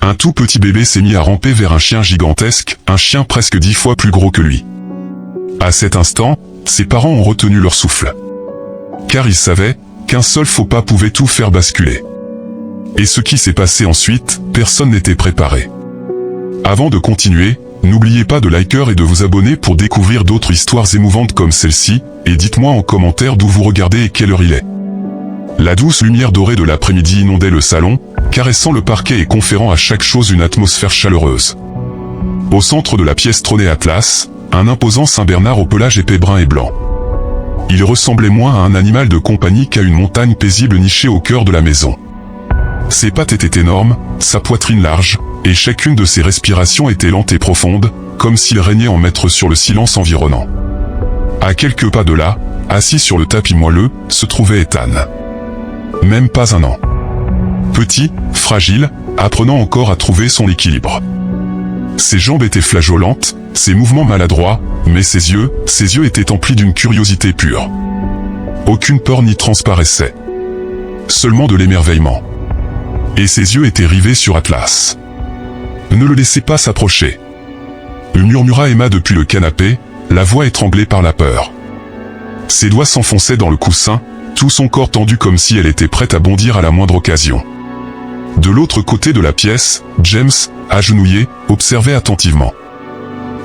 Un tout petit bébé s'est mis à ramper vers un chien gigantesque, un chien presque 10 fois plus gros que lui. À cet instant, ses parents ont retenu leur souffle. Car ils savaient qu'un seul faux pas pouvait tout faire basculer. Et ce qui s'est passé ensuite, personne n'était préparé. Avant de continuer, n'oubliez pas de liker et de vous abonner pour découvrir d'autres histoires émouvantes comme celle-ci, et dites-moi en commentaire d'où vous regardez et quelle heure il est. La douce lumière dorée de l'après-midi inondait le salon, caressant le parquet et conférant à chaque chose une atmosphère chaleureuse. Au centre de la pièce trônait Atlas, un imposant Saint-Bernard au pelage épais brun et blanc. Il ressemblait moins à un animal de compagnie qu'à une montagne paisible nichée au cœur de la maison. Ses pattes étaient énormes, sa poitrine large, et chacune de ses respirations était lente et profonde, comme s'il régnait en maître sur le silence environnant. À quelques pas de là, assis sur le tapis moelleux, se trouvait Ethan. Même pas un an. Petit, fragile, apprenant encore à trouver son équilibre. Ses jambes étaient flageolantes, ses mouvements maladroits, mais ses yeux étaient emplis d'une curiosité pure. Aucune peur n'y transparaissait. Seulement de l'émerveillement. Et ses yeux étaient rivés sur Atlas. Ne le laissez pas s'approcher. Murmura Emma depuis le canapé, la voix étranglée par la peur. Ses doigts s'enfonçaient dans le coussin, tout son corps tendu comme si elle était prête à bondir à la moindre occasion. De l'autre côté de la pièce, James, agenouillé, observait attentivement.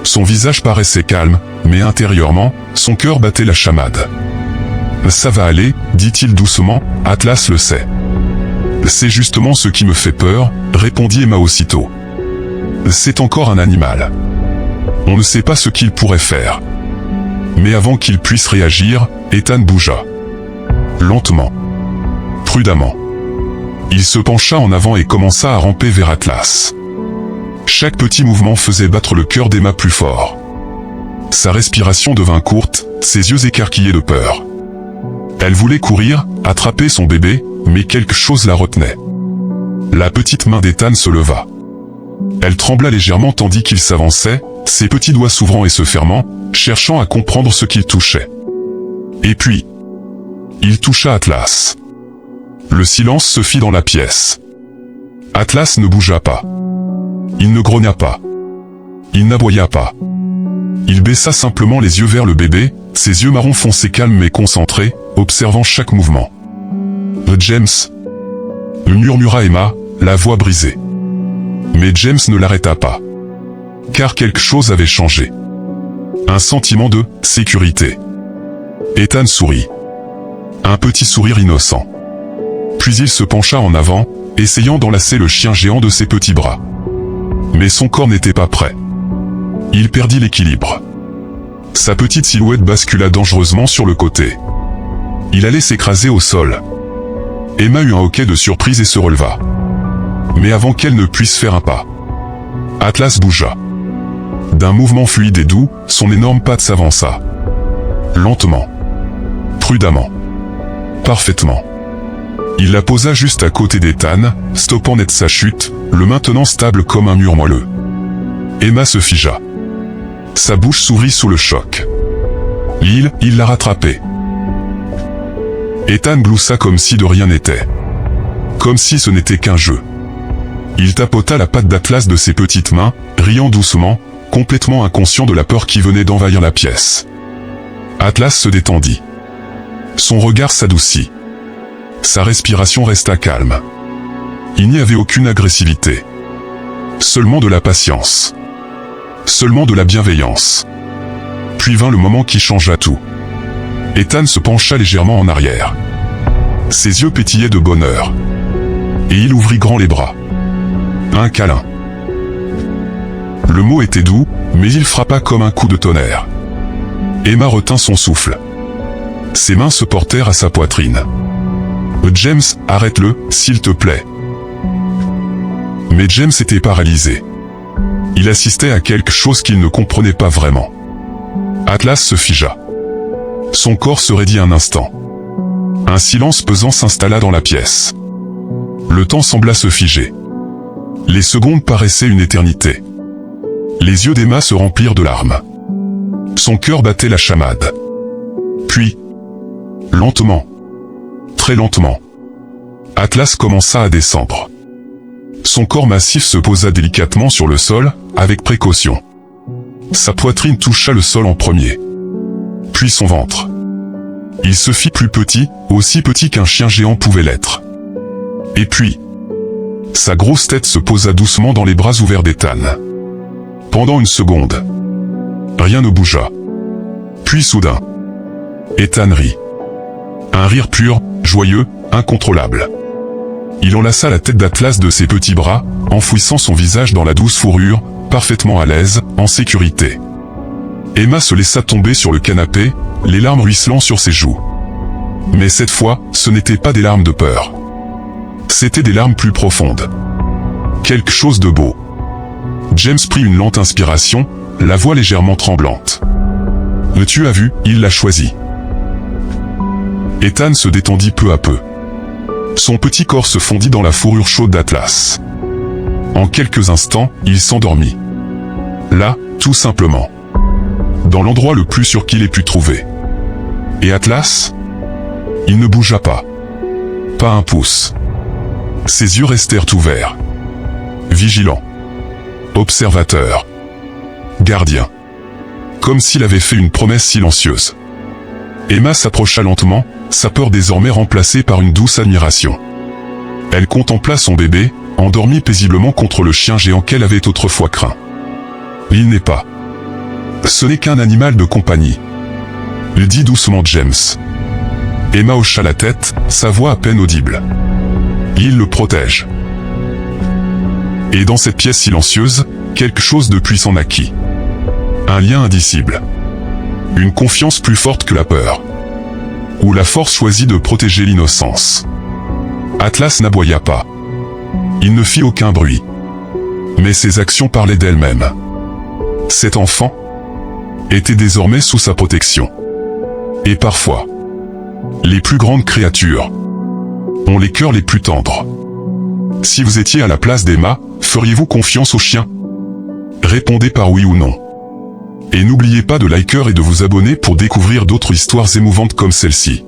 Son visage paraissait calme, mais intérieurement, son cœur battait la chamade. « Ça va aller, dit-il doucement, Atlas le sait. »« C'est justement ce qui me fait peur, » répondit Emma aussitôt. « C'est encore un animal. On ne sait pas ce qu'il pourrait faire. » Mais avant qu'il puisse réagir, Ethan bougea. Lentement. Prudemment. Il se pencha en avant et commença à ramper vers Atlas. Chaque petit mouvement faisait battre le cœur d'Emma plus fort. Sa respiration devint courte, ses yeux écarquillés de peur. Elle voulait courir, attraper son bébé, mais quelque chose la retenait. La petite main d'Ethan se leva. Elle trembla légèrement tandis qu'il s'avançait, ses petits doigts s'ouvrant et se fermant, cherchant à comprendre ce qu'il touchait. Et puis, il toucha Atlas. Le silence se fit dans la pièce. Atlas ne bougea pas. Il ne grogna pas. Il n'aboya pas. Il baissa simplement les yeux vers le bébé, ses yeux marron foncé calmes mais concentrés, observant chaque mouvement. « James » murmura Emma, la voix brisée. Mais James ne l'arrêta pas. Car quelque chose avait changé. Un sentiment de sécurité. Ethan sourit. Un petit sourire innocent. Puis il se pencha en avant, essayant d'enlacer le chien géant de ses petits bras. Mais son corps n'était pas prêt. Il perdit l'équilibre. Sa petite silhouette bascula dangereusement sur le côté. Il allait s'écraser au sol. Emma eut un hoquet de surprise et se releva. Mais avant qu'elle ne puisse faire un pas, Atlas bougea. D'un mouvement fluide et doux, son énorme patte s'avança. Lentement. Prudemment. Parfaitement. Il la posa juste à côté d'Ethan, stoppant net sa chute, le maintenant stable comme un mur moelleux. Emma se figea. Sa bouche s'ouvrit sous le choc. Il l'a rattrapé. Ethan gloussa comme si de rien n'était. Comme si ce n'était qu'un jeu. Il tapota la patte d'Atlas de ses petites mains, riant doucement, complètement inconscient de la peur qui venait d'envahir la pièce. Atlas se détendit. Son regard s'adoucit. Sa respiration resta calme. Il n'y avait aucune agressivité. Seulement de la patience. Seulement de la bienveillance. Puis vint le moment qui changea tout. Ethan se pencha légèrement en arrière. Ses yeux pétillaient de bonheur. Et il ouvrit grand les bras. Un câlin. Le mot était doux, mais il frappa comme un coup de tonnerre. Emma retint son souffle. Ses mains se portèrent à sa poitrine. « James, arrête-le, s'il te plaît. » Mais James était paralysé. Il assistait à quelque chose qu'il ne comprenait pas vraiment. Atlas se figea. Son corps se raidit un instant. Un silence pesant s'installa dans la pièce. Le temps sembla se figer. Les secondes paraissaient une éternité. Les yeux d'Emma se remplirent de larmes. Son cœur battait la chamade. Puis, lentement, très lentement, Atlas commença à descendre. Son corps massif se posa délicatement sur le sol, avec précaution. Sa poitrine toucha le sol en premier. Puis son ventre. Il se fit plus petit, aussi petit qu'un chien géant pouvait l'être. Et puis, sa grosse tête se posa doucement dans les bras ouverts d'Ethan. Pendant une seconde, rien ne bougea. Puis soudain, Ethan rit. Un rire pur, joyeux, incontrôlable. Il enlaça la tête d'Atlas de ses petits bras, enfouissant son visage dans la douce fourrure, parfaitement à l'aise, en sécurité. Emma se laissa tomber sur le canapé, les larmes ruisselant sur ses joues. Mais cette fois, ce n'étaient pas des larmes de peur. C'étaient des larmes plus profondes. Quelque chose de beau. James prit une lente inspiration, la voix légèrement tremblante. « Tu as vu, il l'a choisi. » Ethan se détendit peu à peu. Son petit corps se fondit dans la fourrure chaude d'Atlas. En quelques instants, il s'endormit. Là, tout simplement. Dans l'endroit le plus sûr qu'il ait pu trouver. Et Atlas ? Il ne bougea pas. Pas un pouce. Ses yeux restèrent ouverts. Vigilant. Observateur. Gardien. Comme s'il avait fait une promesse silencieuse. Emma s'approcha lentement, sa peur désormais remplacée par une douce admiration. Elle contempla son bébé, endormi paisiblement contre le chien géant qu'elle avait autrefois craint. Il n'est pas. Ce n'est qu'un animal de compagnie. Le dit doucement James. Emma hocha la tête, sa voix à peine audible. Il le protège. Et dans cette pièce silencieuse, quelque chose de puissant naquit. Un lien indicible. Une confiance plus forte que la peur. Où la force choisit de protéger l'innocence. Atlas n'aboya pas. Il ne fit aucun bruit. Mais ses actions parlaient d'elles-mêmes. Cet enfant était désormais sous sa protection. Et parfois, les plus grandes créatures ont les cœurs les plus tendres. Si vous étiez à la place d'Emma, feriez-vous confiance au chien ? Répondez par oui ou non. Et n'oubliez pas de liker et de vous abonner pour découvrir d'autres histoires émouvantes comme celle-ci.